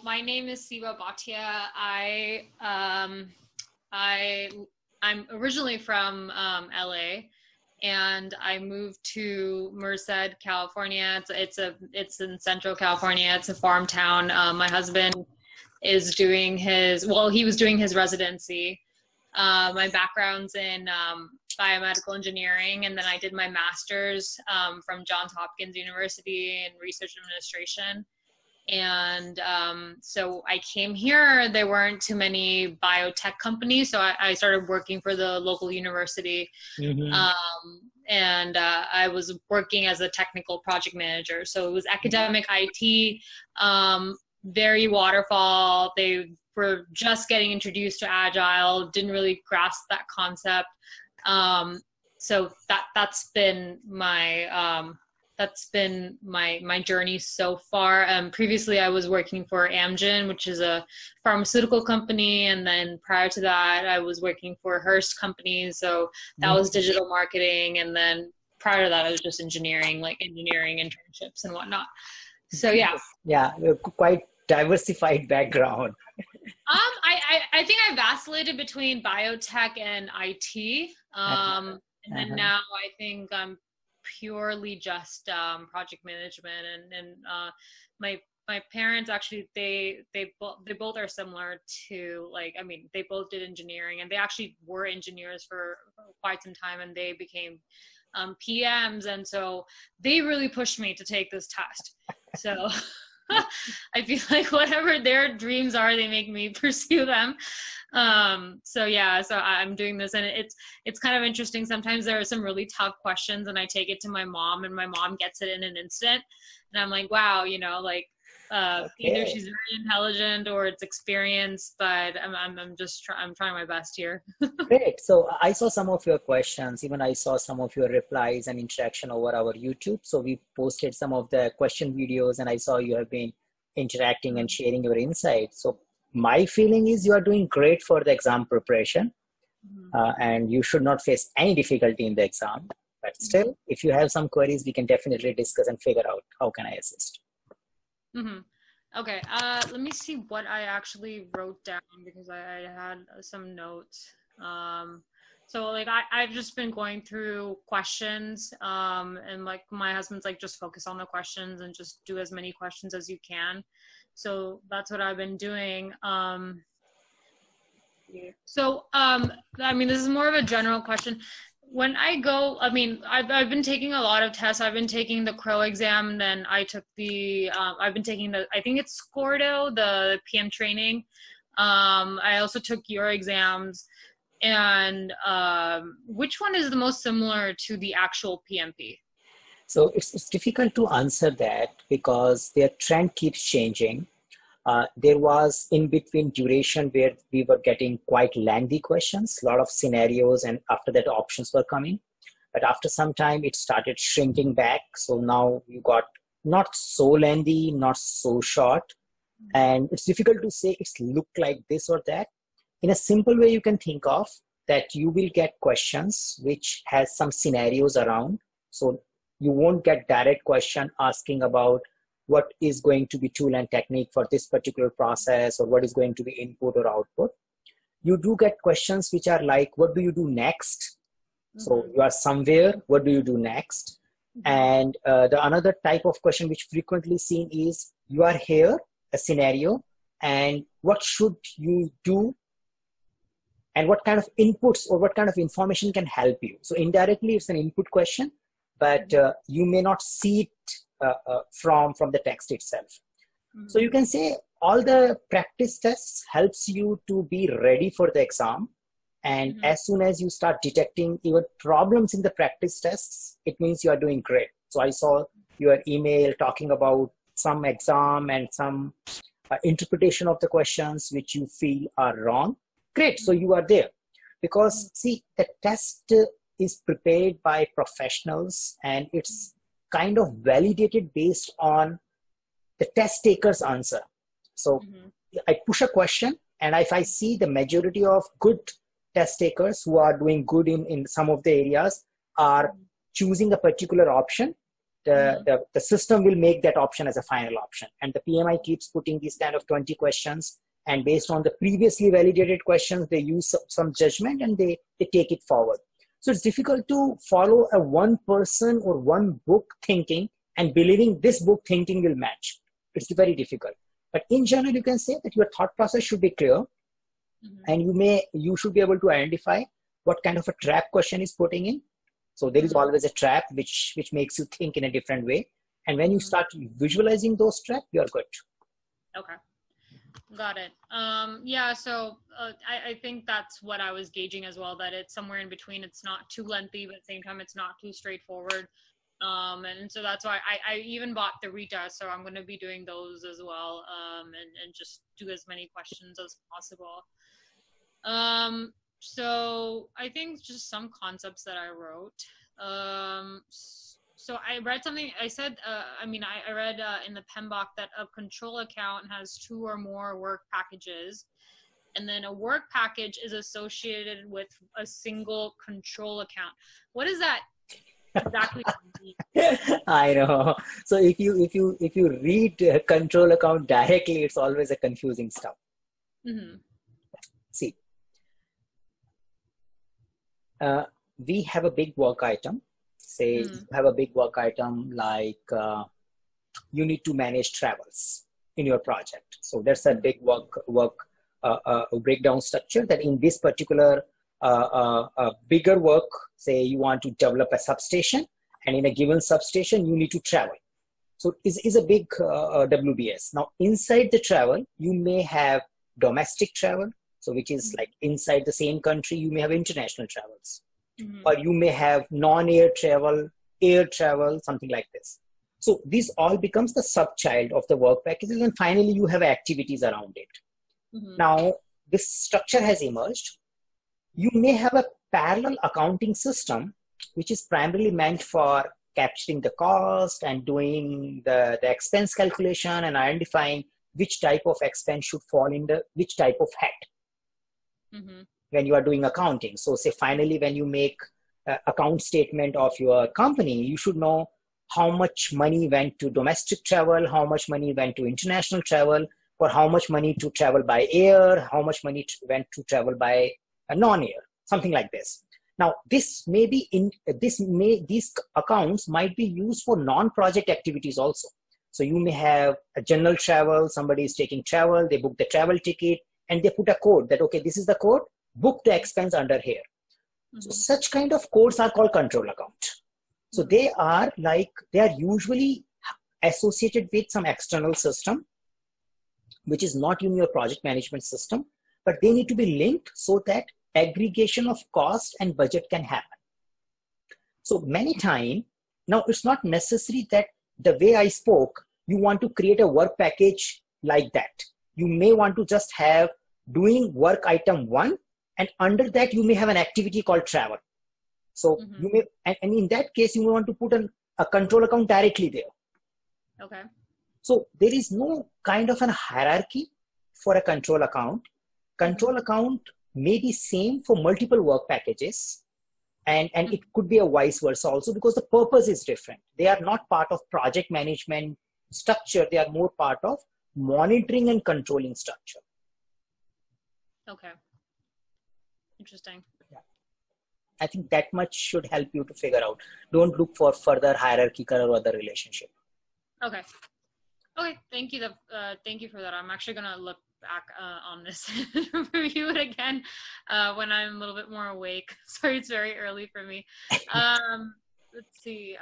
my name is Seeba Bhatia. I'm originally from LA, and I moved to Merced, California. It's in Central California. It's a farm town. My husband is doing he was doing his residency. My background's in biomedical engineering, and then I did my master's from Johns Hopkins University in research administration. And so I came here. There weren't too many biotech companies, so I started working for the local university. Mm-hmm. And I was working as a technical project manager. So it was academic IT, very waterfall. They were just getting introduced to Agile, didn't really grasp that concept. So that's been my journey so far. Previously, I was working for Amgen, which is a pharmaceutical company. And then prior to that, I was working for Hearst companies. So that was digital marketing. And then prior to that, I was just engineering internships and whatnot. So, yeah. Yeah, quite diversified background. I think I vacillated between biotech and IT. And then now I think I'm purely just project management, and my parents actually they both are similar to, they both did engineering, and they actually were engineers for quite some time, and they became PMs, and so they really pushed me to take this test. So I feel like whatever their dreams are, they make me pursue them. So I'm doing this, and it's kind of interesting. Sometimes there are some really tough questions, and I take it to my mom, and my mom gets it in an instant. And I'm like, wow, either she's very intelligent or it's experience, but I'm trying my best here. Great. So I saw some of your questions, even I saw some of your replies and interaction over our YouTube. So we posted some of the question videos, and I saw you have been interacting and sharing your insights. So my feeling is you are doing great for the exam preparation, and you should not face any difficulty in the exam. But still, if you have some queries, we can definitely discuss and figure out how can I assist. Mm-hmm. Okay, let me see what I actually wrote down, because I had some notes. I've just been going through questions, and my husband's just focus on the questions and just do as many questions as you can. So that's what I've been doing. This is more of a general question. When I go, I've been taking a lot of tests. I've been taking the Crow exam, and then I took I've been taking I think it's Scordo, the PM training. I also took your exams. And which one is the most similar to the actual PMP? So it's difficult to answer that because their trend keeps changing. There was in between duration where we were getting quite lengthy questions, a lot of scenarios, and after that options were coming. But after some time, it started shrinking back. So now you got not so lengthy, not so short. And it's difficult to say it's look like this or that. In a simple way, you can think of that you will get questions which has some scenarios around. So you won't get direct question asking about what is going to be tool and technique for this particular process, or what is going to be input or output. You do get questions which are like, what do you do next? So you are somewhere, what do you do next? And the another type of question which frequently seen is, you are here, a scenario, and what should you do? And what kind of inputs or what kind of information can help you? So indirectly, it's an input question, but you may not see it from the text itself. So you can say all the practice tests helps you to be ready for the exam. And as soon as you start detecting even problems in the practice tests, it means you are doing great. So I saw your email talking about some exam and some interpretation of the questions which you feel are wrong. Great, so you are there. Because see, the test is prepared by professionals, and it's kind of validated based on the test taker's answer. So I push a question, and if I see the majority of good test takers who are doing good in some of the areas are choosing a particular option, the system will make that option as a final option. And the PMI keeps putting these kind of 20 questions, and based on the previously validated questions, they use some judgment and they take it forward. So it's difficult to follow a one person or one book thinking and believing this book thinking will match. It's very difficult. But in general, you can say that your thought process should be clear, and you should be able to identify what kind of a trap question is putting in. So there is always a trap which makes you think in a different way. And when you start visualizing those traps, you're good. Okay. Got it. Yeah, so I think that's what I was gauging as well, that it's somewhere in between. It's not too lengthy, but at the same time, it's not too straightforward. And so that's why I even bought the retest. So I'm going to be doing those as well, and just do as many questions as possible. So I think just some concepts that I wrote. So I read something, I said, I read in the PMBOK that a control account has 2 or more work packages, and then a work package is associated with a single control account. What does that exactly mean? I know. So if you read control account directly, it's always a confusing stuff. See, we have a big work item. Say you have a big work item like you need to manage travels in your project. So there's a big work breakdown structure that in this particular bigger work, say you want to develop a substation, and in a given substation you need to travel. So is a big WBS. Now inside the travel, you may have domestic travel, so which is like inside the same country. You may have international travels. Or you may have non-air travel, air travel, something like this. So this all becomes the subchild of the work packages, and finally you have activities around it. Now this structure has emerged. You may have a parallel accounting system, which is primarily meant for capturing the cost and doing the expense calculation and identifying which type of expense should fall in which type of head. When you are doing accounting. So say finally, when you make account statement of your company, you should know how much money went to domestic travel, how much money went to international travel, or how much money to travel by air, how much money went to travel by non-air, something like this. Now this may be these accounts might be used for non-project activities also. So you may have a general travel, somebody is taking travel, they book the travel ticket and they put a code that, okay, this is the code, book the expense under here. So such kind of codes are called control account. So they are usually associated with some external system, which is not in your project management system, but they need to be linked so that aggregation of cost and budget can happen. So many times, now it's not necessary that the way I spoke, you want to create a work package like that. You may want to just have doing work item 1, and under that you may have an activity called travel. So you may, and in that case, you may want to put a control account directly there. Okay. So there is no kind of a hierarchy for a control account. Control account may be same for multiple work packages, and it could be a vice versa also, because the purpose is different. They are not part of project management structure. They are more part of monitoring and controlling structure. Okay. Interesting. Yeah. I think that much should help you to figure out. Don't look for further hierarchical or other relationship. Okay. Okay. Thank you. Thank you for that. I'm actually going to look back on this and review it again when I'm a little bit more awake. Sorry, it's very early for me. Let's see.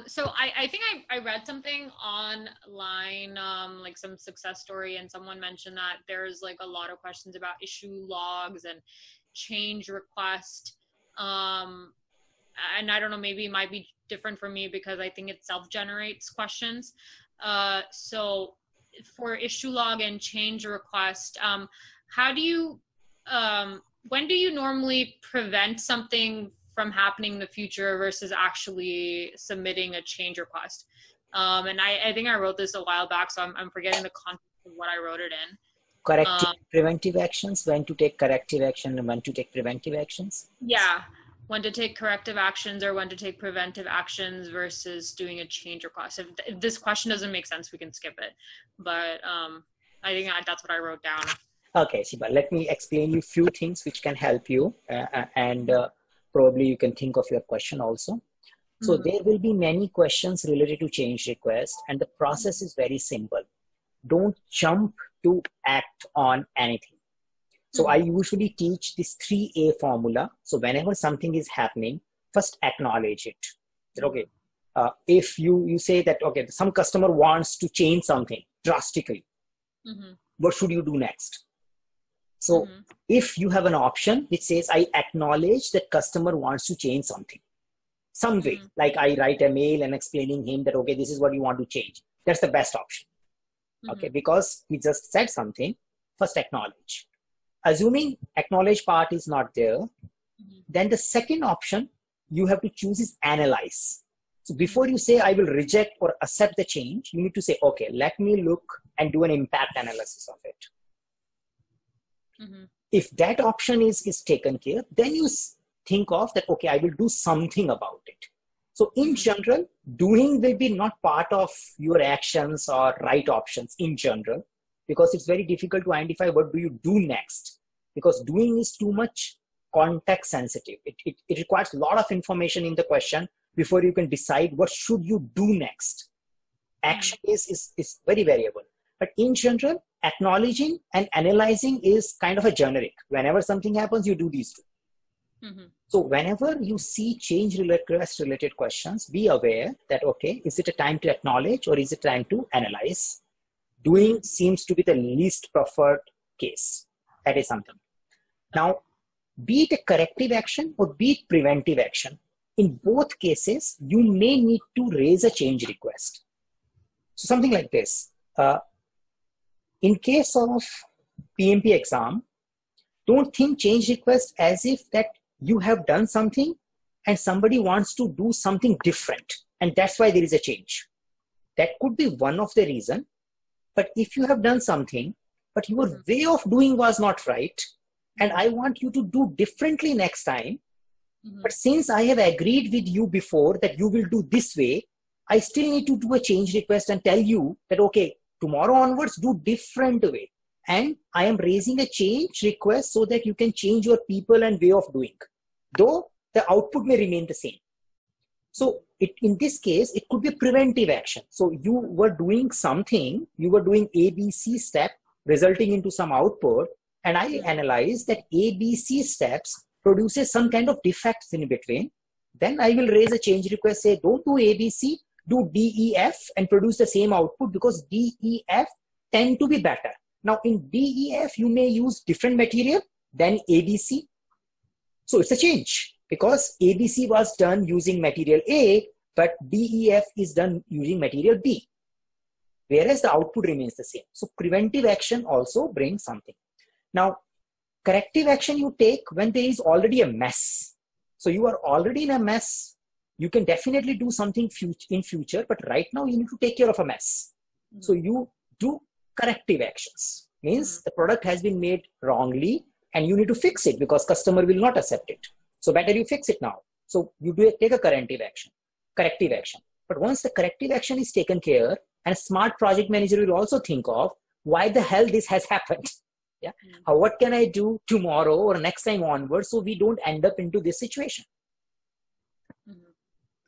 So I think I read something online, like some success story, and someone mentioned that there's like a lot of questions about issue logs and change request. And I don't know, maybe it might be different for me because I think it self-generates questions. So for issue log and change request, how do you, when do you normally prevent something from happening in the future versus actually submitting a change request? And I think I wrote this a while back, so I'm forgetting the context of what I wrote it in. Corrective, preventive actions, when to take corrective action and when to take preventive actions? Yeah. when to take corrective actions or when to take preventive actions versus doing a change request. If this question doesn't make sense, we can skip it. But I think that's what I wrote down. Okay, Seeba, let me explain you a few things which can help you and probably you can think of your question also. So there will be many questions related to change request and the process is very simple. Don't jump to act on anything. So I usually teach this 3A formula. So whenever something is happening, first acknowledge it. Okay. If you say that, okay, some customer wants to change something drastically, what should you do next? So if you have an option which says, I acknowledge that customer wants to change something, some way, like I write a mail and explaining him that, okay, this is what you want to change. That's the best option. Okay, because we just said something, first acknowledge. Assuming acknowledge part is not there, then the second option you have to choose is analyze. So before you say, I will reject or accept the change, you need to say, okay, let me look and do an impact analysis of it. If that option is taken care, then you think of that, okay, I will do something about it. So in general, doing will be not part of your actions or right options in general, because it's very difficult to identify what do you do next, because doing is too much context sensitive. It requires a lot of information in the question before you can decide what should you do next. Action is very variable. But in general, acknowledging and analyzing is kind of a generic. Whenever something happens, you do these two. So whenever you see change request related questions, be aware that, okay, is it a time to acknowledge or is it time to analyze? Doing seems to be the least preferred case. That is something. Now, be it a corrective action or be it preventive action, in both cases, you may need to raise a change request. So something like this. In case of PMP exam, don't think change request as if that you have done something and somebody wants to do something different. And that's why there is a change. That could be one of the reasons. But if you have done something, but your way of doing was not right, and I want you to do differently next time, but since I have agreed with you before that you will do this way, I still need to do a change request and tell you that, okay, tomorrow onwards, do different way. And I am raising a change request so that you can change your people and way of doing, though the output may remain the same. So in this case, it could be a preventive action. So you were doing something, you were doing ABC step resulting into some output. And I analyzed that ABC steps produces some kind of defects in between. Then I will raise a change request, say, don't do ABC, do DEF and produce the same output because DEF tend to be better. Now in DEF, you may use different material than ABC. So it's a change because ABC was done using material A, but DEF is done using material B, whereas the output remains the same. So preventive action also brings something. Now, corrective action you take when there is already a mess. So you are already in a mess. You can definitely do something in future, but right now you need to take care of a mess. So you do corrective actions. Means the product has been made wrongly and you need to fix it because customer will not accept it. So better you fix it now. So you take a corrective action. But once the corrective action is taken care, and a smart project manager will also think of why the hell this has happened. Yeah. What can I do tomorrow or next time onwards so we don't end up into this situation?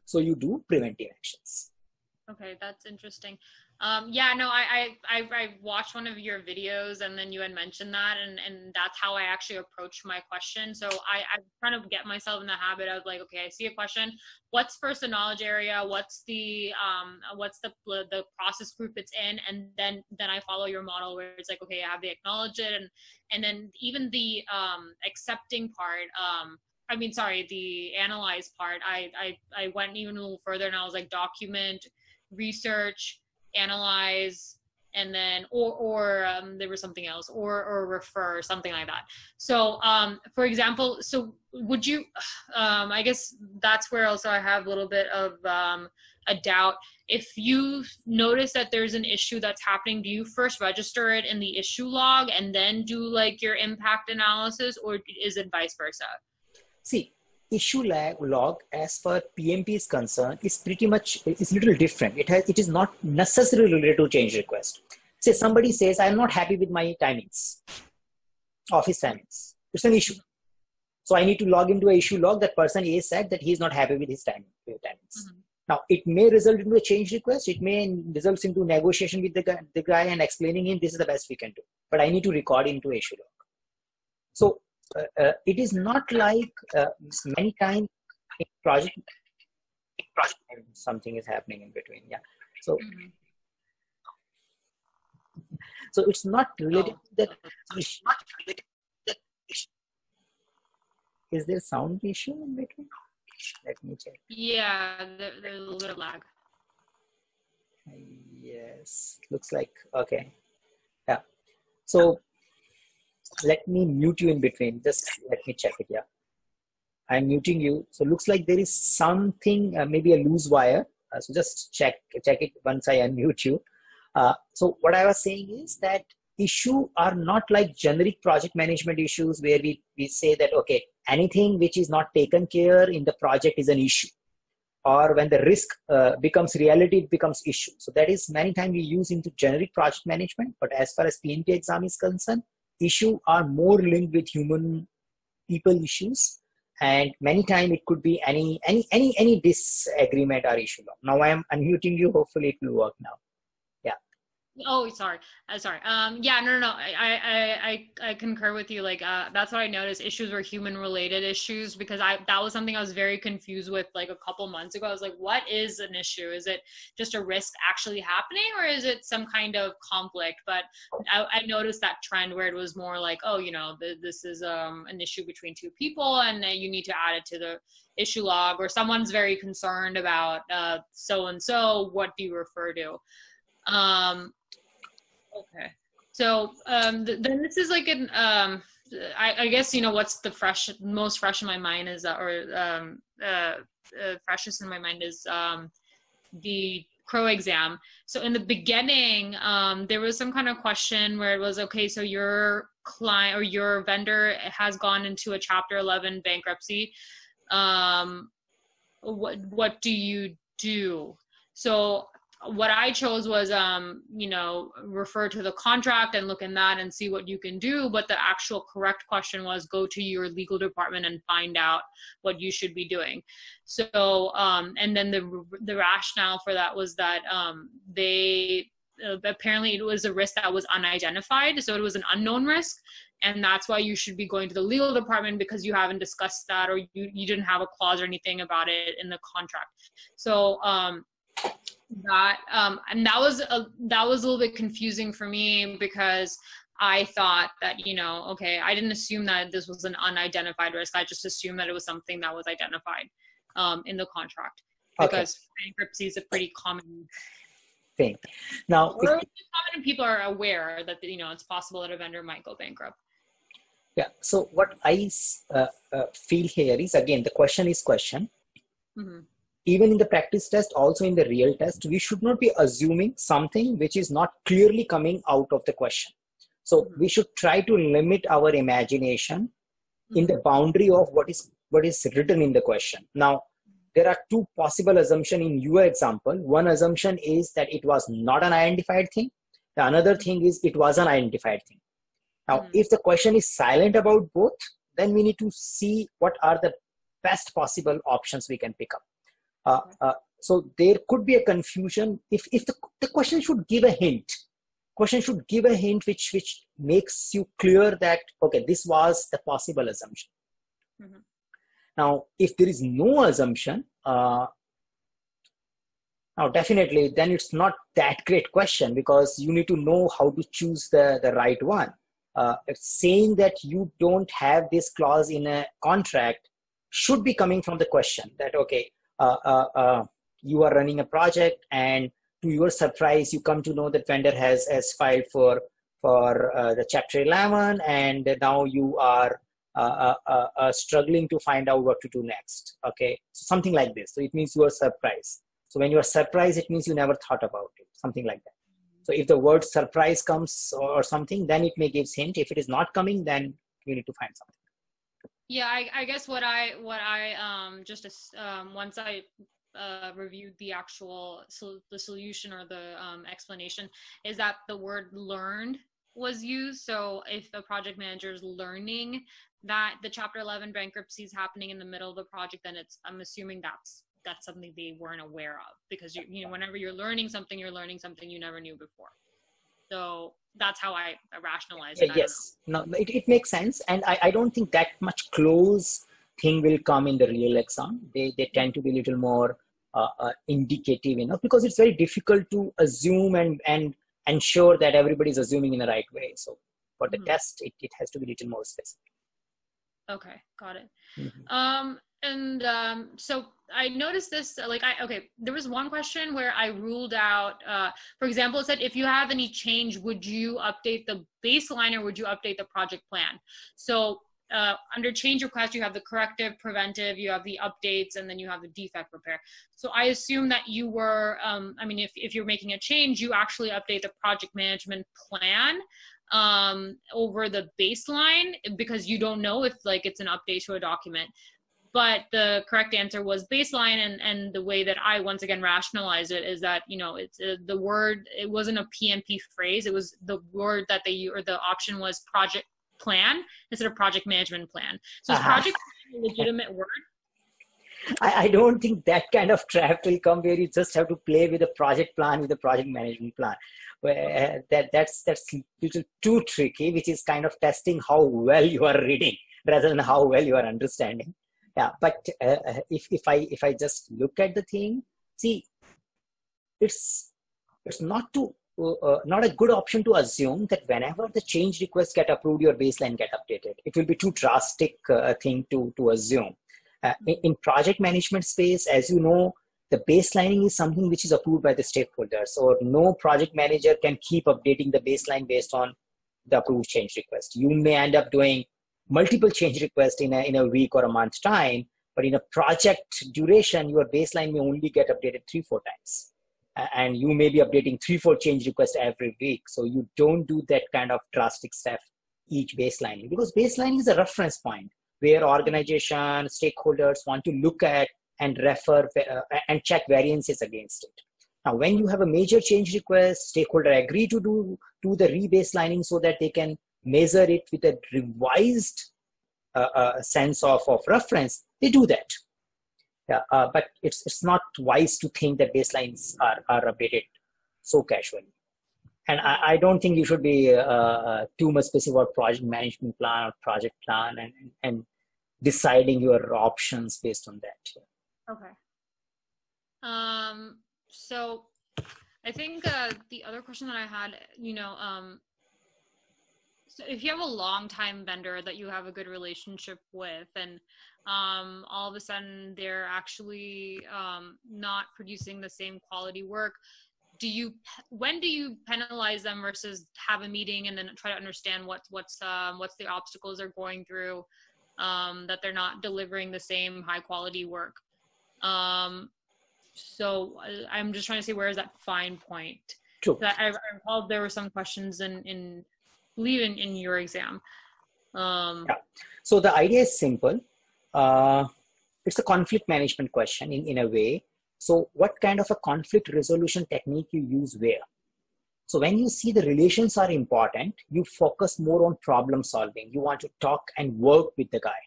So you do preventive actions. Okay, that's interesting. Yeah, no, I watched one of your videos and then you had mentioned that and that's how I actually approached my question. So I kind of get myself in the habit of like, okay, I see a question. What's first the knowledge area? What's the process group it's in? And then I follow your model where it's like, okay, I have to acknowledge it. And then even the accepting part, the analyze part, I went even a little further and I was like, document, research, analyze, and then or there was something else or refer, something like that. So for example, so would you I guess that's where also I have a little bit of a doubt. If you notice that there's an issue that's happening, do you first register it in the issue log and then do like your impact analysis, or is it vice versa? See, issue log as far PMP is concerned is pretty much, it's a little different. It is not necessarily related to change request. Say somebody says, I'm not happy with my timings, office timings. It's an issue. So I need to log into an issue log that person A said that he's not happy with his timings. Mm-hmm. Now, it may result into a change request. It may result into negotiation with the guy and explaining him this is the best we can do. But I need to record into issue log. So it is not like many times in project, something is happening in between. Yeah. So, so it's not related to that. Is there sound issue in between? Let me check. Yeah, there's a little bit of lag. Yes, looks like, okay. Yeah. So let me mute you in between. Just let me check it. Yeah. I'm muting you. So looks like there is something, maybe a loose wire. So just check it once I unmute you. So what I was saying is that issue are not like generic project management issues where we say that, okay, anything which is not taken care in the project is an issue. Or when the risk becomes reality, it becomes issue. So that is many times we use into generic project management. But as far as PMP exam is concerned, issue are more linked with human people issues. And many times it could be any disagreement or issue. Now I am unmuting you. Hopefully it will work now. Oh, sorry. Yeah, no. I concur with you. Like, that's what I noticed. Issues were human related issues because that was something I was very confused with like a couple months ago. I was like, what is an issue? Is it just a risk actually happening or is it some kind of conflict? But I noticed that trend where it was more like, oh, you know, this is an issue between two people and you need to add it to the issue log, or someone's very concerned about so-and-so, what do you refer to? Okay. So then this is like an I guess, you know, what's the most fresh in my mind is freshest in my mind is the Crow exam. So in the beginning, there was some kind of question where it was, okay, so your client or your vendor has gone into a Chapter 11 bankruptcy. What do you do? So what I chose was, you know, refer to the contract and look in that and see what you can do. But the actual correct question was go to your legal department and find out what you should be doing. So, and then the rationale for that was that apparently it was a risk that was unidentified. So it was an unknown risk. And that's why you should be going to the legal department because you haven't discussed that or you didn't have a clause or anything about it in the contract. So, and that was a little bit confusing for me because I thought that, you know, okay, I didn't assume that this was an unidentified risk. I just assumed that it was something that was identified in the contract because bankruptcy is a pretty common thing. Now, common and people are aware that, you know, it's possible that a vendor might go bankrupt. Yeah. So what I feel here is, again, the question is question. Mm-hmm. Even in the practice test, also in the real test, we should not be assuming something which is not clearly coming out of the question. So we should try to limit our imagination in the boundary of what is written in the question. Now, there are two possible assumptions in your example. One assumption is that it was not an identified thing. The another thing is it was an identified thing. Now, if the question is silent about both, then we need to see what are the best possible options we can pick up. So there could be a confusion if the question should give a hint. Question should give a hint which makes you clear that, okay, this was the possible assumption. Mm-hmm. Now, if there is no assumption, now definitely then it's not that great question because you need to know how to choose the right one. Saying that you don't have this clause in a contract should be coming from the question that, okay, you are running a project and to your surprise, you come to know that vendor has filed for the Chapter 11 and now you are struggling to find out what to do next. Okay, so something like this. So it means you are surprised. So when you are surprised, it means you never thought about it, something like that. So if the word surprise comes or something, then it may give hint. If it is not coming, then you need to find something. Yeah, I guess what I once I reviewed the actual the solution or the explanation is that the word learned was used. So if a project manager is learning that the Chapter 11 bankruptcy is happening in the middle of the project, then I'm assuming that's something they weren't aware of, because you know, whenever you're learning something you never knew before. So that's how I rationalize it. Yes, no, it makes sense. And I don't think that much close thing will come in the real exam. They tend to be a little more indicative enough, because it's very difficult to assume and ensure that everybody is assuming in the right way. So for the test, it has to be a little more specific. Okay, got it. Mm-hmm. So I noticed this, there was one question where I ruled out, for example, it said, if you have any change, would you update the baseline or would you update the project plan? So under change request, you have the corrective, preventive, you have the updates, and then you have the defect repair. So I assume that you were, if you're making a change, you actually update the project management plan over the baseline, because you don't know if it's an update to a document. But the correct answer was baseline, and the way that I once again rationalized it is that, it's the word, it wasn't a PMP phrase, it was the word that the option was project plan instead of project management plan. So is project plan a legitimate word? I don't think that kind of trap will come where you just have to play with a project plan with a project management plan. Where that's a little too tricky, which is kind of testing how well you are reading rather than how well you are understanding. Yeah, but if I just look at the thing, see, it's not a good option to assume that whenever the change requests get approved, your baseline get updated. It will be too drastic thing to assume. In project management space, as you know, the baselining is something which is approved by the stakeholders. So no project manager can keep updating the baseline based on the approved change request. You may end up doing multiple change requests in a week or a month time, but in a project duration, your baseline may only get updated 3-4 times. And you may be updating 3-4 change requests every week. So you don't do that kind of drastic step each baselining, because baselining is a reference point where organization, stakeholders want to look at and refer and check variances against it. Now, when you have a major change request, stakeholder agree to do the rebaselining so that they can measure it with a revised sense of reference, they do that. But it's not wise to think that baselines are updated so casually. And I don't think you should be too much specific about project management plan or project plan and deciding your options based on that. Okay. So I think the other question that I had, so if you have a long-time vendor that you have a good relationship with, and all of a sudden they're actually not producing the same quality work, when do you penalize them versus have a meeting and then try to understand what's the obstacles they're going through, that they're not delivering the same high quality work? So I'm just trying to see, where is that fine point? True. I recall there were some questions in your exam. Yeah. So the idea is simple. It's a conflict management question in a way. So what kind of a conflict resolution technique you use where? So when you see the relations are important, you focus more on problem solving. You want to talk and work with the guy.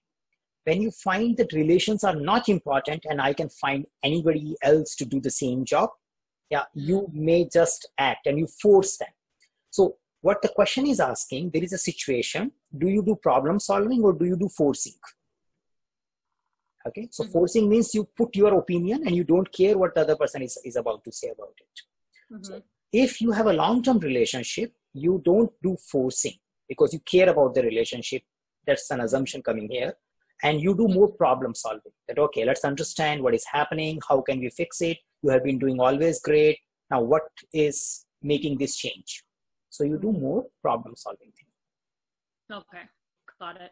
When you find that relations are not important and I can find anybody else to do the same job, you may just act and you force them. So what the question is asking, there is a situation, do you do problem solving or do you do forcing? Okay, so forcing means you put your opinion and you don't care what the other person is about to say about it. So if you have a long-term relationship, you don't do forcing because you care about the relationship. That's an assumption coming here. And you do more problem solving. That, okay, let's understand what is happening. How can we fix it? You have been doing always great. Now, what is making this change? So you do more problem solving thing. Okay, got it.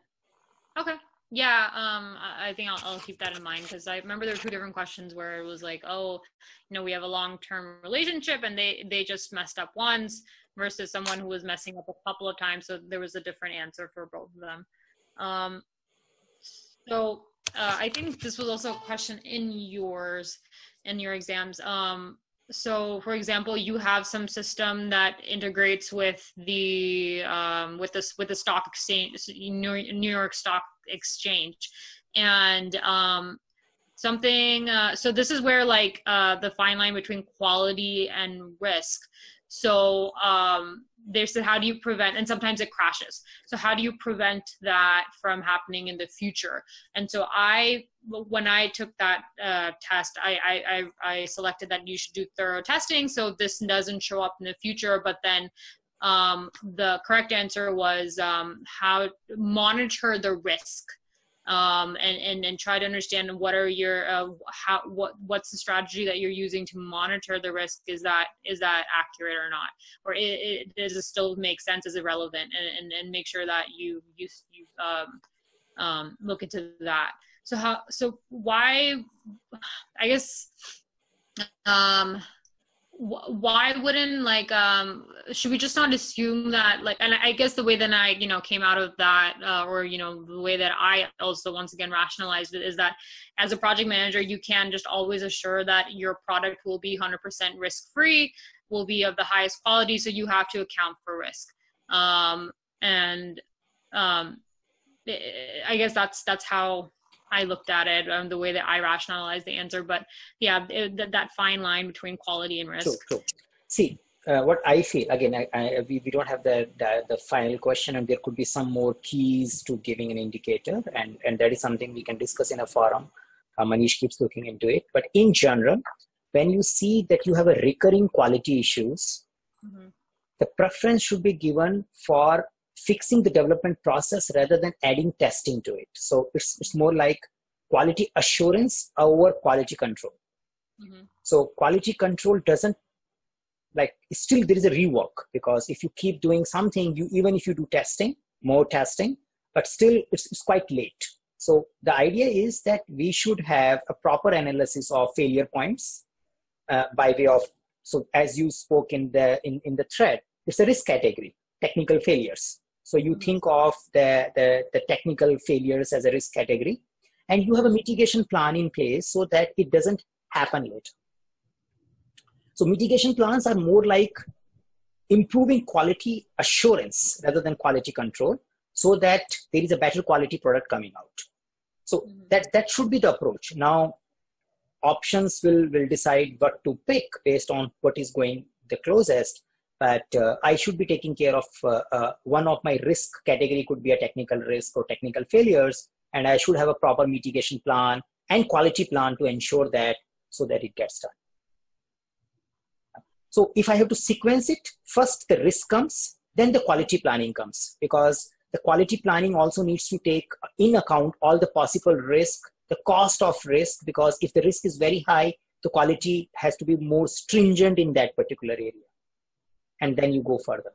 Okay. Yeah, I think I'll keep that in mind, because I remember there were 2 different questions where it was like, oh, we have a long-term relationship and they just messed up once, versus someone who was messing up a couple of times. So there was a different answer for both of them. So I think this was also a question in your exams. So for example, you have some system that integrates with the stock exchange, New York Stock Exchange, and something. So this is where like the fine line between quality and risk. So there's how do you prevent, and sometimes it crashes. So how do you prevent that from happening in the future? And so when I took that test, I selected that you should do thorough testing so this doesn't show up in the future. But then the correct answer was how monitor the risk. And try to understand what are your what's the strategy that you're using to monitor the risk. Is that accurate or not, or does it still make sense? Is it relevant? And make sure that you look into that. So why, I guess, why wouldn't like should we just not assume that, like, and I guess the way that I came out of that or the way that I also once again rationalized it is that as a project manager you can just always assure that your product will be 100% risk free, will be of the highest quality, so you have to account for risk. I guess that's how I looked at it, the way that I rationalized the answer. But yeah, that fine line between quality and risk. True. See, what I feel, again, we don't have the final question, and there could be some more keys to giving an indicator, and that is something we can discuss in a forum. Manish keeps looking into it. But in general, when you see that you have a recurring quality issues, the preference should be given for fixing the development process rather than adding testing to it. So it's more like quality assurance over quality control. So quality control doesn't, like, still there is a rework, because if you keep doing something, even if you do testing, more testing, but still it's quite late. So the idea is that we should have a proper analysis of failure points by way of, so as you spoke in the thread, it's a risk category, technical failures. So you think of the technical failures as a risk category, and you have a mitigation plan in place so that it doesn't happen later. So mitigation plans are more like improving quality assurance rather than quality control, so that there is a better quality product coming out. So that should be the approach. Now, options will decide what to pick based on what is going the closest. But I should be taking care of one of my risk category could be a technical risk or technical failures, and I should have a proper mitigation plan and quality plan to ensure that, so that it gets done. So if I have to sequence it, first the risk comes, then the quality planning comes, because the quality planning also needs to take in account all the possible risk, the cost of risk, because if the risk is very high, the quality has to be more stringent in that particular area. And then you go further.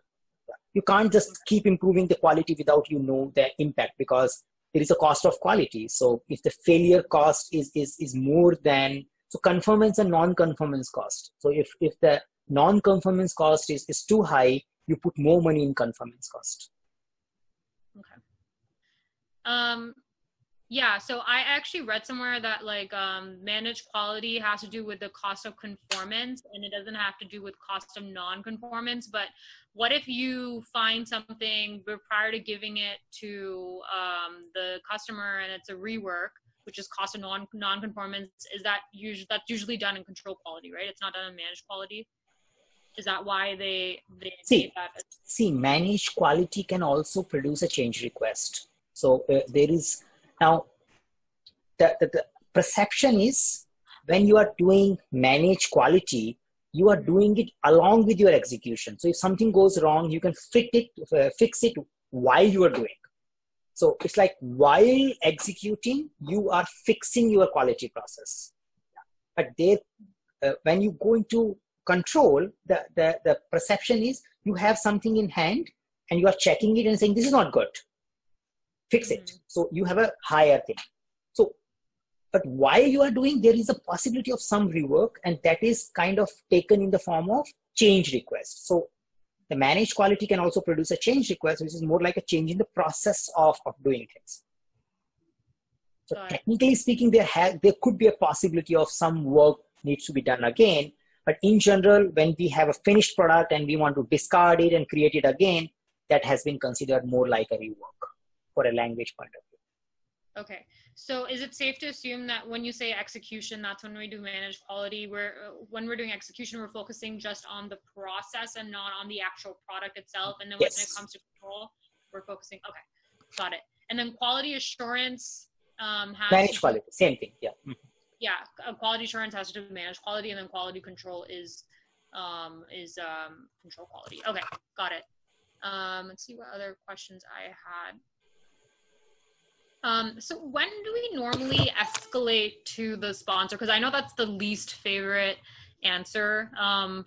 You can't just keep improving the quality without the impact, because there is a cost of quality. So if the failure cost is more than, so conformance and non-conformance cost. So if the non-conformance cost is too high, you put more money in conformance cost. Okay. Yeah, so I actually read somewhere that like managed quality has to do with the cost of conformance, and it doesn't have to do with cost of non-conformance. But what if you find something prior to giving it to the customer and it's a rework, which is cost of non-conformance? Is that that's usually done in control quality, right? It's not done in managed quality. Is that why they see, managed quality can also produce a change request. So there is now the perception is when you are doing managed quality, you are doing it along with your execution. So if something goes wrong, you can fix it while you are doing. So it's like while executing, you are fixing your quality process. But when you go into control, the perception is you have something in hand and you are checking it and saying, this is not good. Fix it. So you have a higher thing. So, but while you are doing, there is a possibility of some rework, and that is kind of taken in the form of change request. So the managed quality can also produce a change request, which is more like a change in the process of doing things. So Got it. technically speaking, there could be a possibility of some work needs to be done again. But in general, when we have a finished product and we want to discard it and create it again, that has been considered more like a rework for a language point of view. Okay. So is it safe to assume that when you say execution, that's when we do manage quality, when we're doing execution, we're focusing just on the process and not on the actual product itself? And then when it comes to control, we're focusing, okay, got it. And then quality assurance manage quality, same thing, yeah. Yeah, quality assurance has to do with manage quality, and then quality control is control quality. Okay, got it. Let's see what other questions I had. So when do we normally escalate to the sponsor? Because I know that's the least favorite answer. I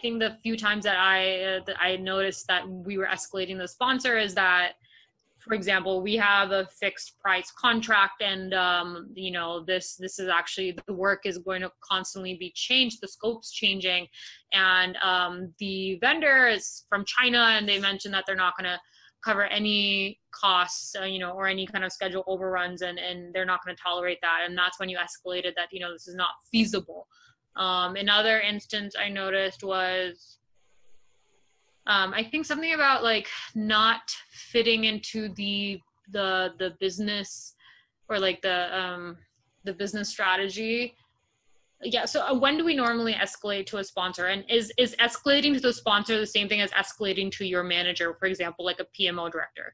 think the few times that I noticed that we were escalating the sponsor is that, for example, we have a fixed price contract, and you know, this is actually, the work is going to constantly be changed, the scope's changing, and the vendor is from China, and they mentioned that they're not going to cover any costs, you know, or any kind of schedule overruns, and they're not going to tolerate that. And that's when you escalated that, you know, this is not feasible. Another instance I noticed was, I think something about like not fitting into the business, or like the business strategy. Yeah. So when do we normally escalate to a sponsor? And is escalating to the sponsor the same thing as escalating to your manager, for example, like a PMO director?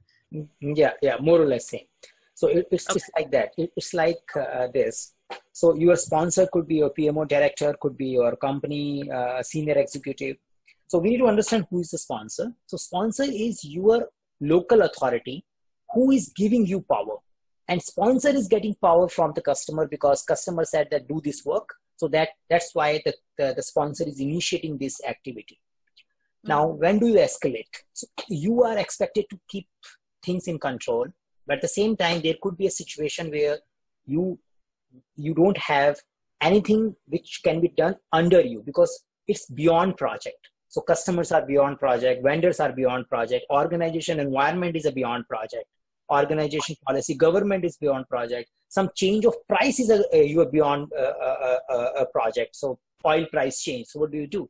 Yeah, more or less same. So it's just like that. It's like this. So your sponsor could be your PMO director, could be your company senior executive. So we need to understand who is the sponsor. So sponsor is your local authority who is giving you power. And sponsor is getting power from the customer because customer said that do this work. So that's why the sponsor is initiating this activity. Now, when do you escalate? So you are expected to keep things in control, but at the same time, there could be a situation where you don't have anything which can be done under you because it's beyond project. So customers are beyond project, vendors are beyond project, organization environment is a beyond project, organization policy, government is beyond project, some change of price is you are beyond a project. So oil price change. So what do?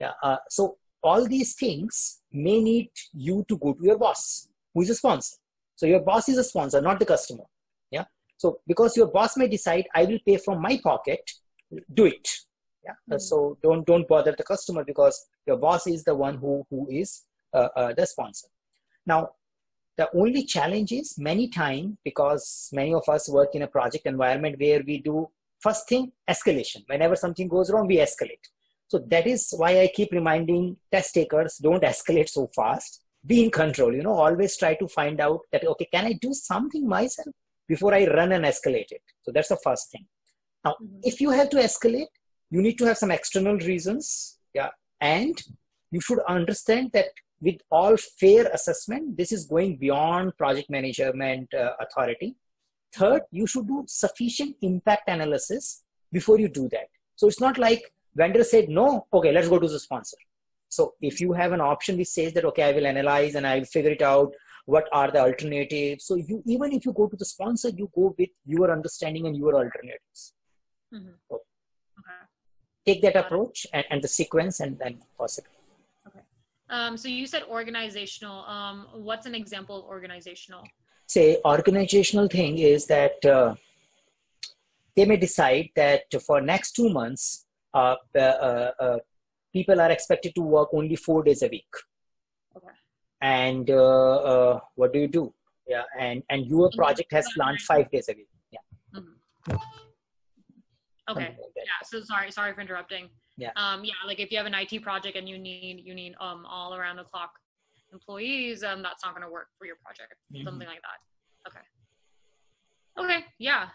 Yeah. So all these things may need you to go to your boss, who is a sponsor. So your boss is a sponsor, not the customer. Yeah. So because your boss may decide, I will pay from my pocket, do it. Yeah. So don't bother the customer because your boss is the one who is the sponsor. Now, the only challenge is many times, because many of us work in a project environment where we do first thing, escalation. Whenever something goes wrong, we escalate. So that is why I keep reminding test takers, don't escalate so fast. Be in control, you know, always try to find out that, okay, can I do something myself before I run and escalate it? So that's the first thing. Now, if you have to escalate, you need to have some external reasons. Yeah. And you should understand that with all fair assessment, this is going beyond project management authority. Third, you should do sufficient impact analysis before you do that. So it's not like vendor said, no, okay, let's go to the sponsor. So if you have an option which says that, okay, I will analyze and I will figure it out, what are the alternatives? So even if you go to the sponsor, you go with your understanding and your alternatives. So take that approach and the sequence and then possibly. So you said organizational. What's an example of organizational? Say organizational thing is that they may decide that for next 2 months, people are expected to work only 4 days a week. Okay. And what do? Yeah, and your project has planned 5 days a week. Yeah. Okay. Yeah. So sorry for interrupting. Yeah. Like if you have an IT project and you need all around the clock employees, that's not going to work for your project. Something like that. Okay. Yeah.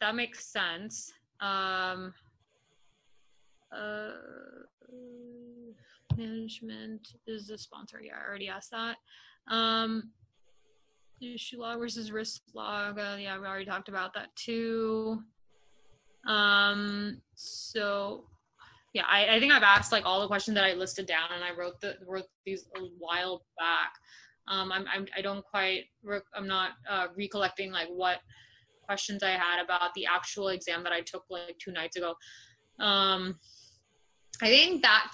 That makes sense. Management is the sponsor. Yeah, I already asked that. Issue log versus risk log. Yeah, we already talked about that too. So yeah, I think I've asked like all the questions that I listed down, and I wrote these a while back. I don't quite, I'm not recollecting like what questions I had about the actual exam that I took like 2 nights ago. I think that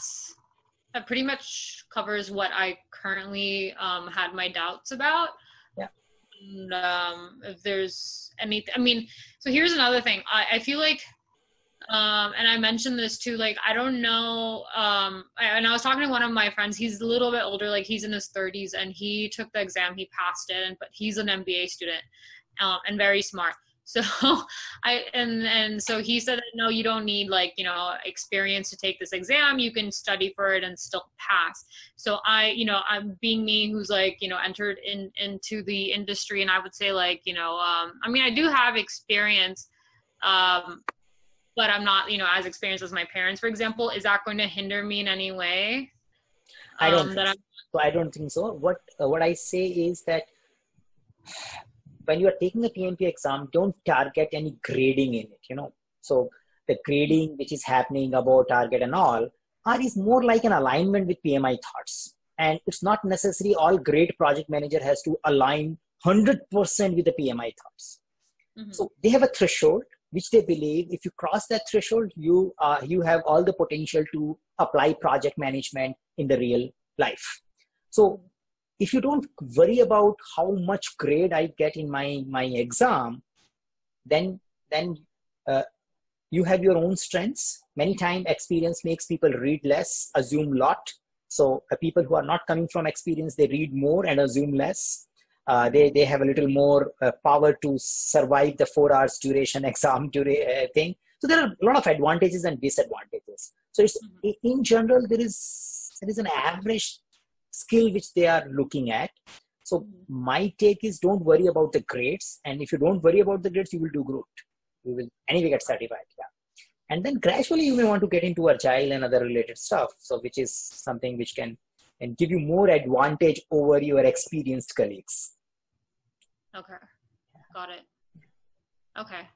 pretty much covers what I currently had my doubts about. Yeah. And if there's anything, I mean, so here's another thing. I feel like, and I mentioned this too, like, I don't know, and I was talking to one of my friends, he's a little bit older, like he's in his 30s, and he took the exam, he passed it, but he's an MBA student, and very smart. So so he said, no, you don't need like, you know, experience to take this exam. You can study for it and still pass. So I'm being me, who's like, you know, entered into the industry. And I would say like, you know, I mean, I do have experience, but I'm not, you know, as experienced as my parents, for example. Is that going to hinder me in any way? I don't think so. I don't think so. What I say is that when you are taking a PMP exam, don't target any grading in it, you know. So the grading which is happening above target and all is more like an alignment with PMI thoughts. And it's not necessary all great project manager has to align 100% with the PMI thoughts. Mm-hmm. So they have a threshold which they believe if you cross that threshold, you have all the potential to apply project management in the real life. So if you don't worry about how much grade I get in my exam, then you have your own strengths. Many times experience makes people read less, assume lot. So people who are not coming from experience, they read more and assume less. They have a little more power to survive the 4 hours duration exam thing. So there are a lot of advantages and disadvantages. So it's, in general, there is an average skill which they are looking at. So my take is don't worry about the grades. And if you don't worry about the grades, you will do good. You will anyway get certified. Yeah. And then gradually you may want to get into agile and other related stuff. So which is something which can give you more advantage over your experienced colleagues. Okay. Got it. Okay.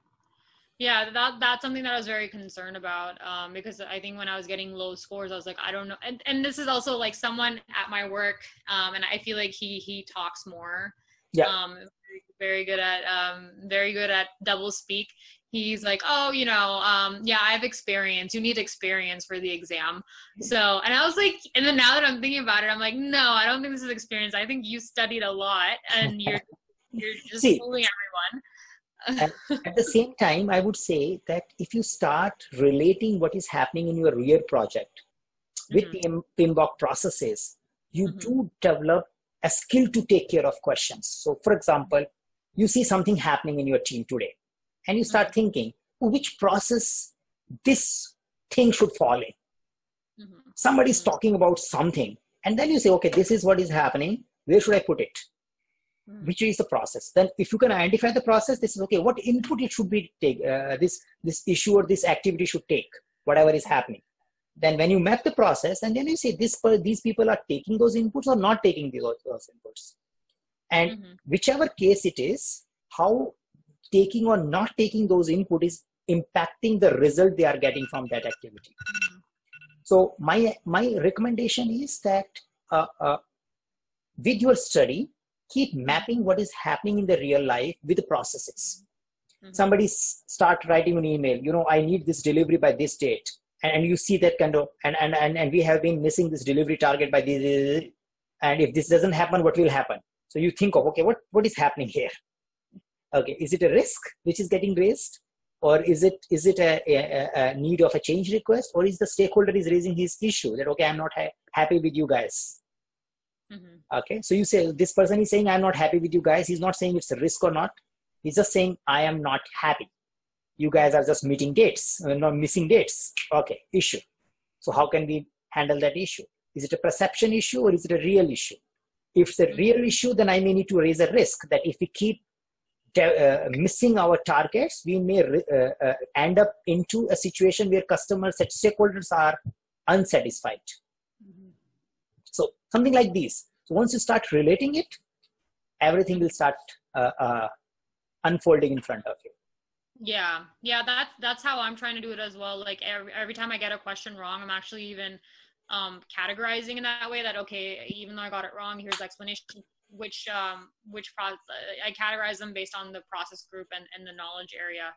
Yeah, that's something that I was very concerned about, because I think when I was getting low scores, I was like, I don't know. And this is also like someone at my work, and I feel like he talks more. Yeah. Very good at double speak. He's like, oh, you know, yeah, I have experience. You need experience for the exam. So, and I was like, and then now that I'm thinking about it, I'm like, no, I don't think this is experience. I think you studied a lot and you're just fooling everyone. And at the same time, I would say that if you start relating what is happening in your real project with PMBOK processes, you do develop a skill to take care of questions. So for example, you see something happening in your team today and you start thinking, which process this thing should fall in. Somebody's talking about something and then you say, okay, this is what is happening. Where should I put it? Which is the process? Then if you can identify the process, this is okay, what input it should be take, this issue or this activity should take, whatever is happening. Then when you map the process and then you say these people are taking those inputs or not taking those inputs. And whichever case it is, how taking or not taking those input is impacting the result they are getting from that activity. So my recommendation is that with your study, keep mapping what is happening in the real life with the processes. Somebody start writing an email, you know, I need this delivery by this date. And you see that kind of, and we have been missing this delivery target by this. And if this doesn't happen, what will happen? So you think of, okay, what is happening here? Okay, is it a risk which is getting raised? Or is it a need of a change request? Or is the stakeholder is raising his issue that, okay, I'm not happy with you guys. Okay, so you say this person is saying I'm not happy with you guys. He's not saying it's a risk or not. He's just saying I am not happy. You guys are just meeting dates, not missing dates. Okay, issue. So how can we handle that issue? Is it a perception issue or is it a real issue? If it's a real issue, then I may need to raise a risk that if we keep missing our targets, we may end up into a situation where customers and stakeholders are unsatisfied. So something like this. So once you start relating it, everything will start unfolding in front of you. Yeah, that's how I'm trying to do it as well. Like every time I get a question wrong, I'm actually even categorizing in that way that, okay, even though I got it wrong, here's the explanation. I categorize them based on the process group and the knowledge area.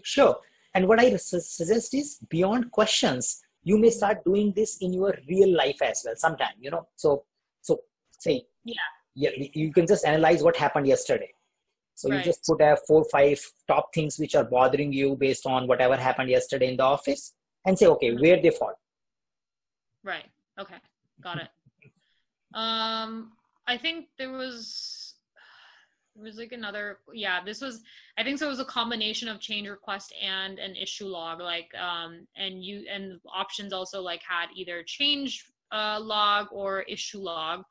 Sure. And what I suggest is, beyond questions, you may start doing this in your real life as well sometime, So say, you can just analyze what happened yesterday. So you just put 4-5 top things which are bothering you based on whatever happened yesterday in the office, and say, okay, where they fall. Right. Okay. Got it. I think there was like another, I think so it was a combination of change request and an issue log, and options also like had either change log or issue log.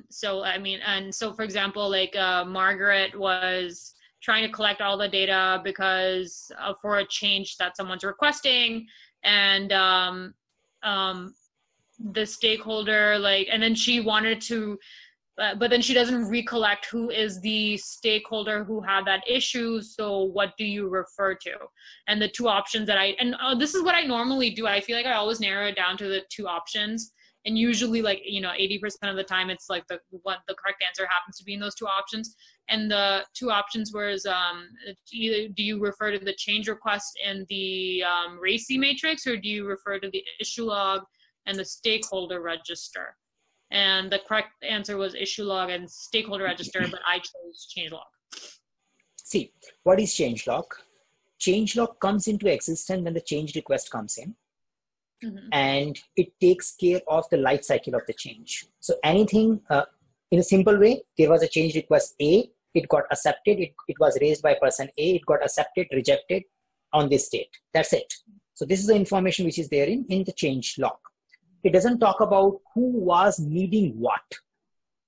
So for example, like Margaret was trying to collect all the data because for a change that someone's requesting, and the stakeholder, and then she wanted to, but then she doesn't recollect who is the stakeholder who had that issue. So what do you refer to? And the two options that this is what I normally do. I feel like I always narrow it down to the two options. And usually 80% of the time it's like the correct answer happens to be in those two options. And the two options was either do you refer to the change request in the RACI matrix, or do you refer to the issue log and the stakeholder register? And the correct answer was issue log and stakeholder register, but I chose change log. See, what is change log? Change log comes into existence when the change request comes in. Mm-hmm. And it takes care of the life cycle of the change. So anything, in a simple way, there was a change request A, it got accepted, it was raised by person A, it got accepted, rejected on this date. That's it. So this is the information which is there in the change log. It doesn't talk about who was needing what.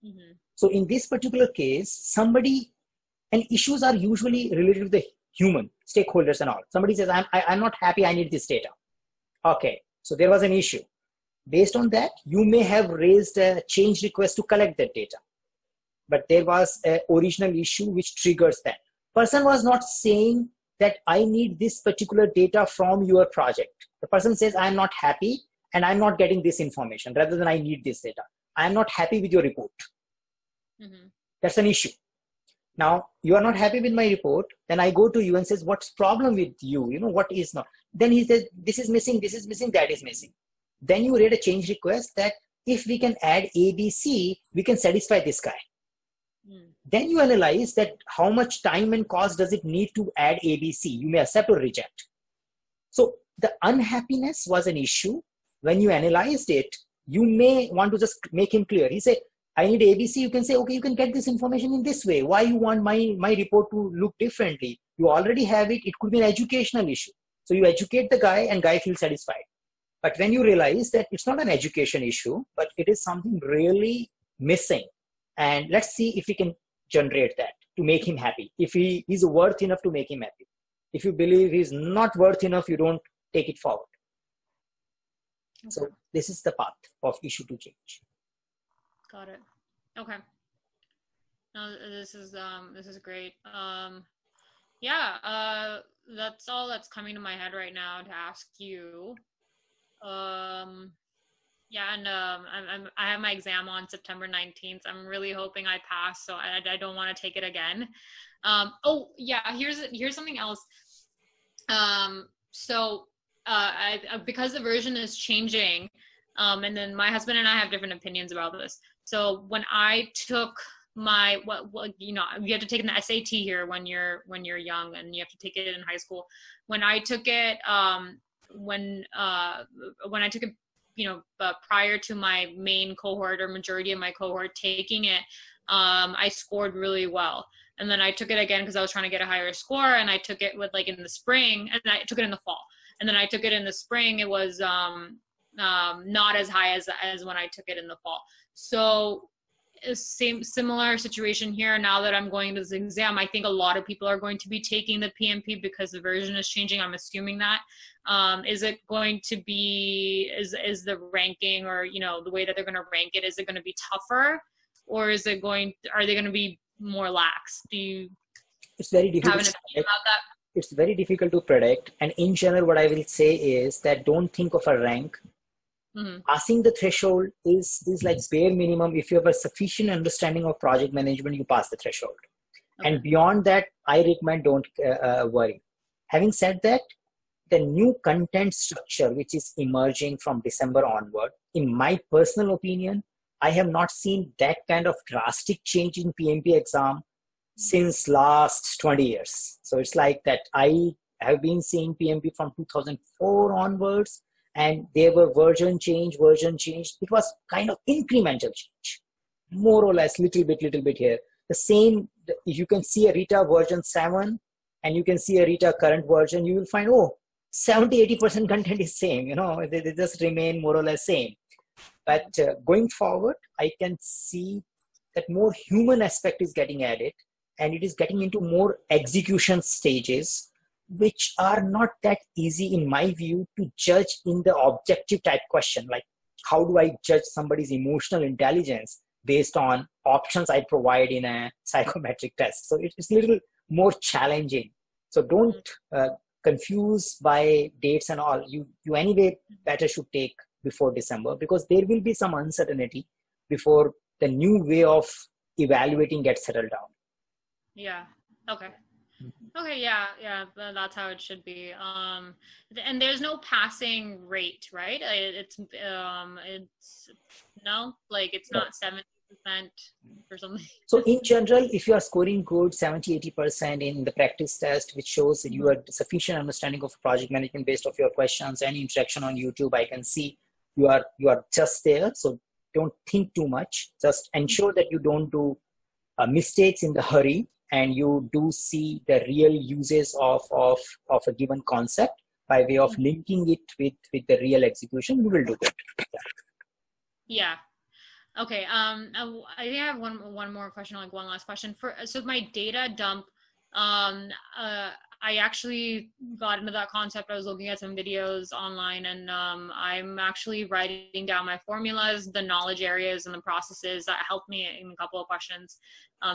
Mm-hmm. So in this particular case, and issues are usually related to the human stakeholders and all. Somebody says, I'm not happy, I need this data. Okay. So there was an issue. Based on that, you may have raised a change request to collect that data. But there was an original issue which triggers that. Person was not saying that I need this particular data from your project. The person says, I'm not happy and I'm not getting this information, rather than I need this data. I'm not happy with your report. Mm-hmm. That's an issue. Now, you are not happy with my report. Then I go to you and says, what's problem with you? What is not? Then he says, this is missing, that is missing. Then you read a change request that if we can add A, B, C, we can satisfy this guy. Mm. Then you analyze that how much time and cost does it need to add A, B, C. You may accept or reject. So the unhappiness was an issue. When you analyzed it, you may want to just make him clear. He said, I need ABC. You can say, okay, you can get this information in this way. Why you want my report to look differently? You already have it. It could be an educational issue. So you educate the guy and guy feels satisfied. But when you realize that it's not an education issue, but it is something really missing, and let's see if we can generate that to make him happy. If he is worth enough to make him happy. If you believe he's not worth enough, you don't take it forward. Okay. So this is the path of issue to change. Got it. Okay. No, this is great. That's all that's coming to my head right now to ask you. I have my exam on September 19th. I'm really hoping I pass, so I don't want to take it again. Here's something else. Because the version is changing, and then my husband and I have different opinions about this. So when I took you have to take an SAT here when you're young, and you have to take it in high school. When I took it, prior to my main cohort or majority of my cohort taking it, I scored really well. And then I took it again because I was trying to get a higher score, and I took it in the spring, and I took it in the fall. And then I took it in the spring. It was not as high as when I took it in the fall. So similar situation here. Now that I'm going to this exam, I think a lot of people are going to be taking the PMP because the version is changing. I'm assuming that. Is it going to be, is the ranking, or, the way that they're going to rank it, is it going to be tougher, or are they going to be more lax? It's very difficult have an opinion about that? It's very difficult to predict. And in general, what I will say is that don't think of a rank. Passing the threshold is like bare minimum. If you have a sufficient understanding of project management, you pass the threshold. Okay. And beyond that, I recommend don't worry. Having said that, the new content structure, which is emerging from December onward, in my personal opinion, I have not seen that kind of drastic change in PMP exam since last 20 years. So it's like that I have been seeing PMP from 2004 onwards, and there were version change. It was kind of incremental change, more or less, little bit here. The same, you can see a RITA version 7 and you can see a RITA current version, you will find, 70-80% content is same, they just remain more or less same. But going forward, I can see that more human aspect is getting added, and it is getting into more execution stages, which are not that easy in my view to judge in the objective type question. Like, how do I judge somebody's emotional intelligence based on options I provide in a psychometric test? So it's a little more challenging. So don't confuse by dates and all. You anyway better should take before December, because there will be some uncertainty before the new way of evaluating gets settled down. Yeah. Okay. Okay. Yeah. That's how it should be. And there's no passing rate, right? It's no, like it's not 70% or something. So in general, if you are scoring good 70-80% in the practice test, which shows that you have sufficient understanding of project management based off your questions and interaction on YouTube, I can see you are just there. So don't think too much. Just ensure that you don't do mistakes in the hurry, and you do see the real uses of a given concept by way of linking it with the real execution. You will do good. Yeah. Okay. I think I have one more question, like one last question. So my data dump, I actually got into that concept. I was looking at some videos online, and I'm actually writing down my formulas, the knowledge areas, and the processes that helped me in a couple of questions,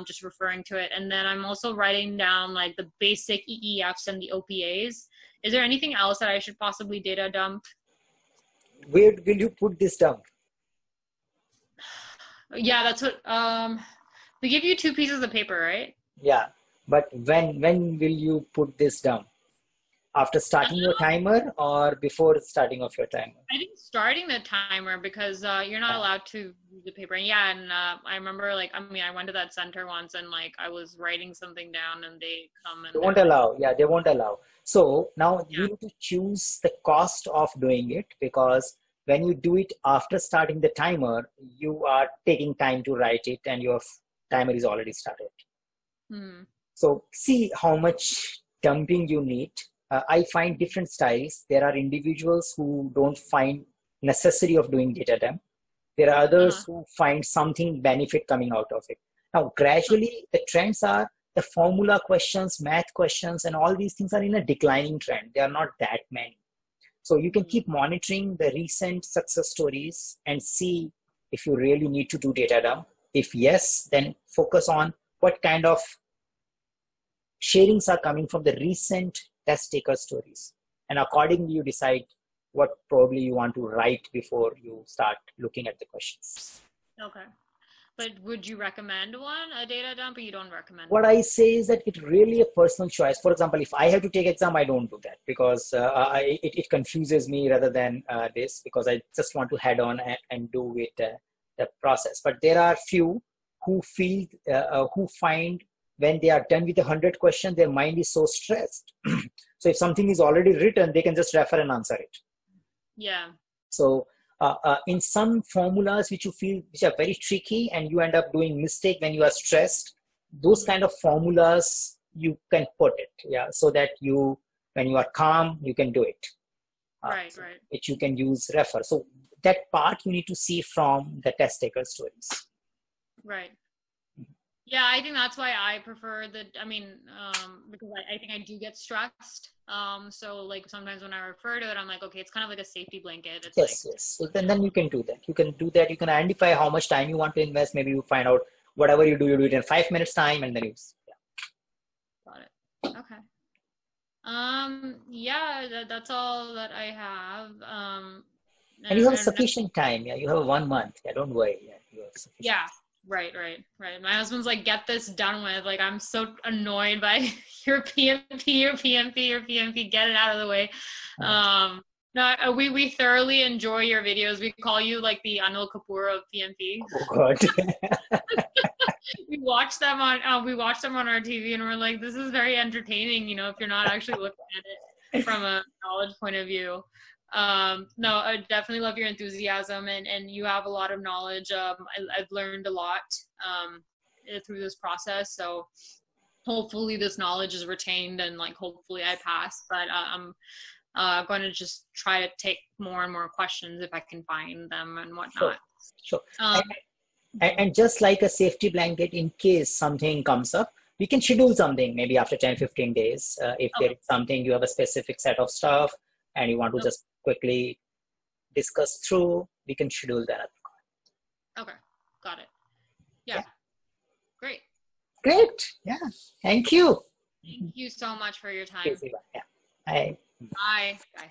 just referring to it. And then I'm also writing down like the basic EEFs and the OPAs. Is there anything else that I should possibly data dump? Where will you put this dump? Yeah, that's what, they give you 2 pieces of paper, right? Yeah. But when will you put this down? After starting your timer or before starting of your timer? I think starting the timer, because you're not allowed to use the paper. And I remember I went to that center once, and I was writing something down, and they come and they won't allow. Yeah, they won't allow. So now you need to choose the cost of doing it, because when you do it after starting the timer, you are taking time to write it and your timer is already started. So see how much dumping you need. I find different styles. There are individuals who don't find necessity of doing data dump. There are others who find something benefit coming out of it. Now, gradually, the trends are the formula questions, math questions, and all these things are in a declining trend. They are not that many. So you can keep monitoring the recent success stories and see if you really need to do data dump. If yes, then focus on what kind of sharings are coming from the recent test taker stories. And accordingly, you decide what probably you want to write before you start looking at the questions. Okay. But would you recommend a data dump, or you don't recommend What I say is that it's really a personal choice. For example, if I have to take exam, I don't do that, because it confuses me rather than this, because I just want to head on and do it the process. But there are few who feel, who find when they are done with 100 questions, their mind is so stressed. So if something is already written, they can just refer and answer it. Yeah. So in some formulas which you feel which are very tricky and you end up doing mistake when you are stressed, those kind of formulas you can put it, so that when you are calm, you can do it. Right. Which you can use refer. So that part you need to see from the test taker stories. Right. Yeah, I think that's why I prefer because I think I do get stressed. So sometimes when I refer to it, I'm like, okay, it's kind of like a safety blanket. It's yes. So then you can do that. You can identify how much time you want to invest. Maybe you find out whatever you do it in 5 minutes time, and then you. Got it. Okay. That's all that I have. And you have And sufficient time. Yeah, you have 1 month. Yeah, don't worry. Yeah, you have sufficient. yeah, right. My husband's like, get this done with. Like, I'm so annoyed by your PMP, get it out of the way. No, we thoroughly enjoy your videos. We call you like the Anil Kapoor of PMP. Oh God. We watch them on our TV, and we're like, this is very entertaining. You know, if you're not actually looking at it from a knowledge point of view. No, I definitely love your enthusiasm, and you have a lot of knowledge. I've learned a lot through this process. So hopefully this knowledge is retained, and like hopefully I pass. But I'm going to just try to take more and more questions if I can find them and whatnot. Sure. And just like a safety blanket, in case something comes up, we can schedule something maybe after 10-15 days. If there is something, you have a specific set of stuff and you want to just quickly discuss through, we can schedule that. Okay, got it. Yeah. Great. Yeah, thank you. Thank you so much for your time. Okay, Seeba. Yeah. Bye. Bye.